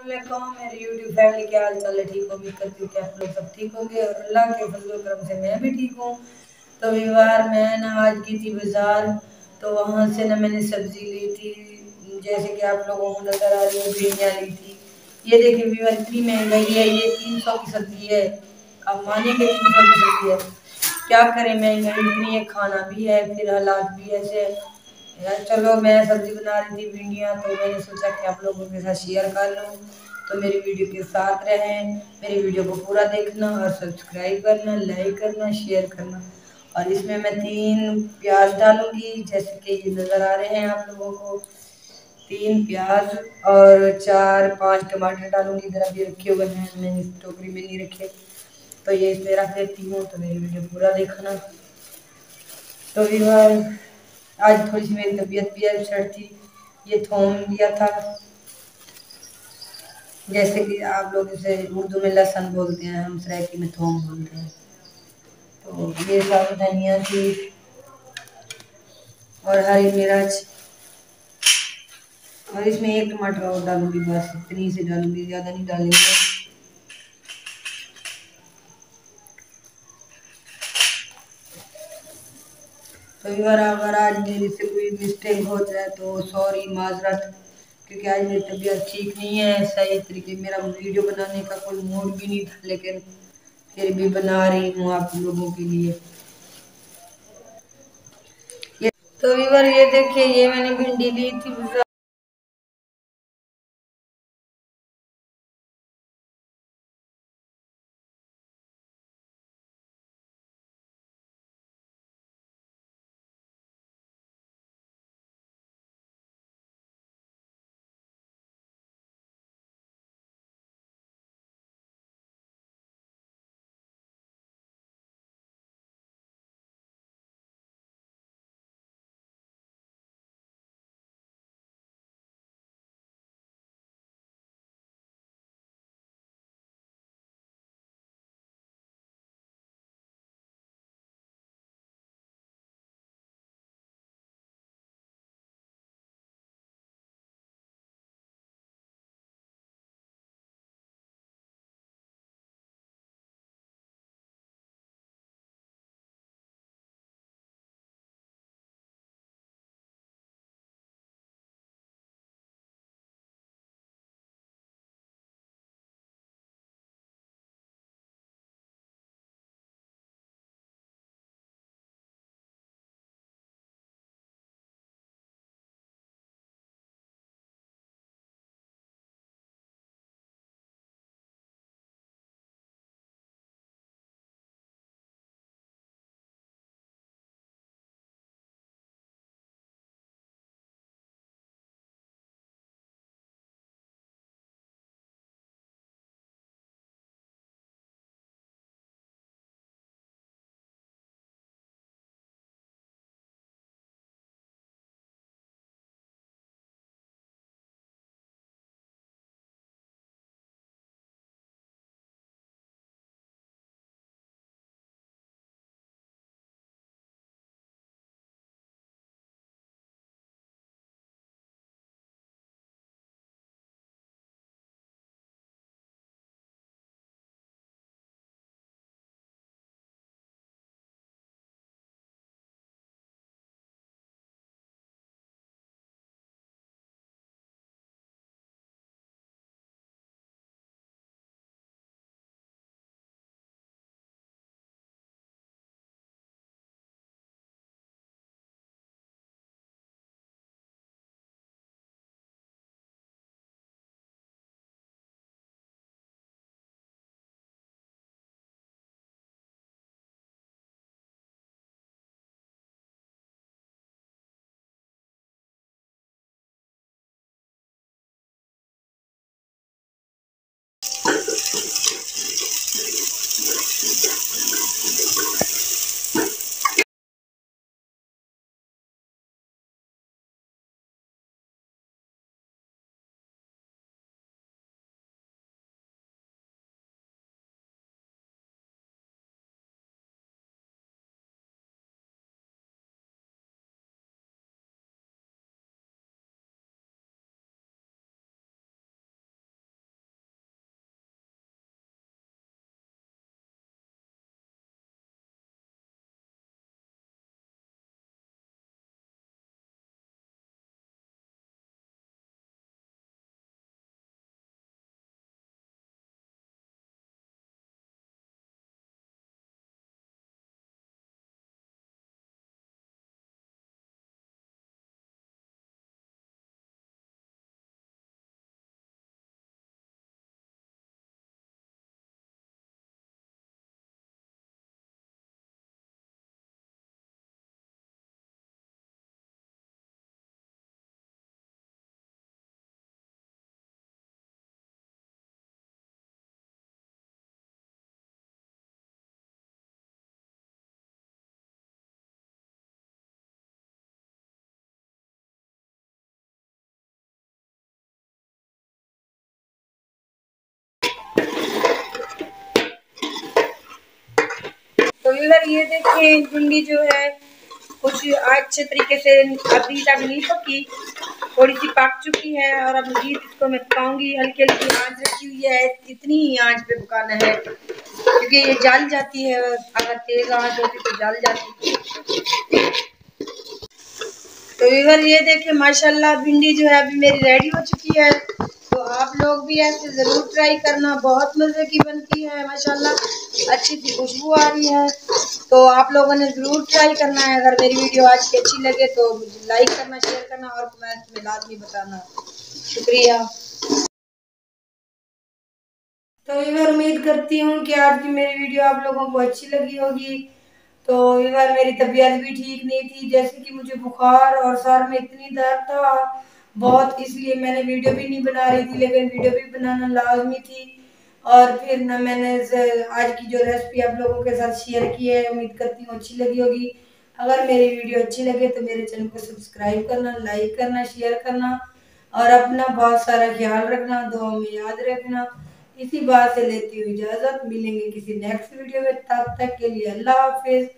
वालेकुम मेरी YouTube family, क्या हाल चाल है? ठीक उम्मीद करती हूँ कि आप लोग सब ठीक होंगे और अल्लाह के फजल व करम से मैं भी ठीक हूँ। तो व्यवहार मैं ना आज की थी बाज़ार, तो वहाँ से ना मैंने सब्ज़ी ली थी, जैसे कि आप लोगों को नज़र आ रही है भिंडियाँ ली थी। ये देखिए व्यवहार इतनी महंगाई है, ये 300 की सब्ज़ी है। आप मानेंगे 300 की सब्ज़ी है? क्या करें, महंगाई इतनी है, खाना भी है फिर हालात भी ऐसे है। यार चलो, मैं सब्जी बना रही थी भिंडियाँ, तो मैंने सोचा कि आप लोगों के साथ शेयर कर लूँ। तो मेरी वीडियो के साथ रहें, मेरी वीडियो को पूरा देखना और सब्सक्राइब करना, लाइक करना, शेयर करना। और इसमें मैं 3 प्याज डालूंगी, जैसे कि ये नज़र आ रहे हैं आप लोगों को। 3 प्याज और 4-5 टमाटर डालूंगी। इधर अभी रखे हुए हैं, मैंने इस टोकरी में नहीं रखे, तो ये इसमें रख देती हूँ। तो मेरी वीडियो पूरा देखना। तो यार आज थोड़ी सी मेरी तबीयत भी अपसेट थी। ये थोम लिया था, जैसे कि आप लोग इसे उर्दू में लहसुन बोलते हैं, हम सराइकी में थोम बोलते हैं। तो ये सब धनिया थी और हरी मिर्च, और इसमें 1 टमाटर और डालूंगी, बस इतनी सी डालूंगी, ज़्यादा नहीं डालेंगे। तो यार अगर आज मेरे से कोई मिस्टेक हो जाए तो सॉरी, माजरत, क्योंकि आज मेरी तबीयत ठीक नहीं है। सही तरीके मेरा वीडियो बनाने का कोई मूड भी नहीं था, लेकिन फिर भी बना रही हूँ आप लोगों के लिए। ये तो व्यूअर, ये देखिए, ये मैंने भिंडी ली थी व्यूअर ये देखिए भिंडी जो है कुछ अच्छे तरीके से अभी तक नहीं पकी, थोड़ी सी पक चुकी है और अब मजीद इसको मैं पकाऊंगी। हल्की हल्की आंच रखी हुई है, इतनी ही आंच पे पकाना है क्योंकि ये जल जाती है, अगर तेज आंच होती तो जल जाती। तो इधर ये देखिए माशाल्लाह भिंडी जो है अभी मेरी रेडी हो चुकी है। तो आप लोग भी ऐसे ज़रूर ट्राई करना, बहुत मज़े की बनती है माशाल्लाह, अच्छी सी खुशबू आ रही है। तो आप लोगों ने ज़रूर ट्राई करना है। अगर मेरी वीडियो आज की अच्छी लगे तो मुझे लाइक करना, शेयर करना और कमेंट में लाजमी बताना। शुक्रिया। तो इधर उम्मीद करती हूँ कि आज की मेरी वीडियो आप लोगों को अच्छी लगी होगी। तो इधर मेरी तबीयत भी ठीक नहीं थी, जैसे कि मुझे बुखार और सर में इतनी दर्द था बहुत, इसलिए मैंने वीडियो भी नहीं बना रही थी, लेकिन वीडियो भी बनाना लाजमी थी। और फिर ना मैंने आज की जो रेसिपी आप लोगों के साथ शेयर की है, उम्मीद करती हूँ अच्छी लगी होगी। अगर मेरी वीडियो अच्छी लगे तो मेरे चैनल को सब्सक्राइब करना, लाइक करना, शेयर करना और अपना बहुत सारा ख्याल रखना, दुआ में याद रखना। इसी बात से लेती हुई इजाजत, मिलेंगे किसी नेक्स्ट वीडियो में, तब तक के लिए अल्लाह हाफिज।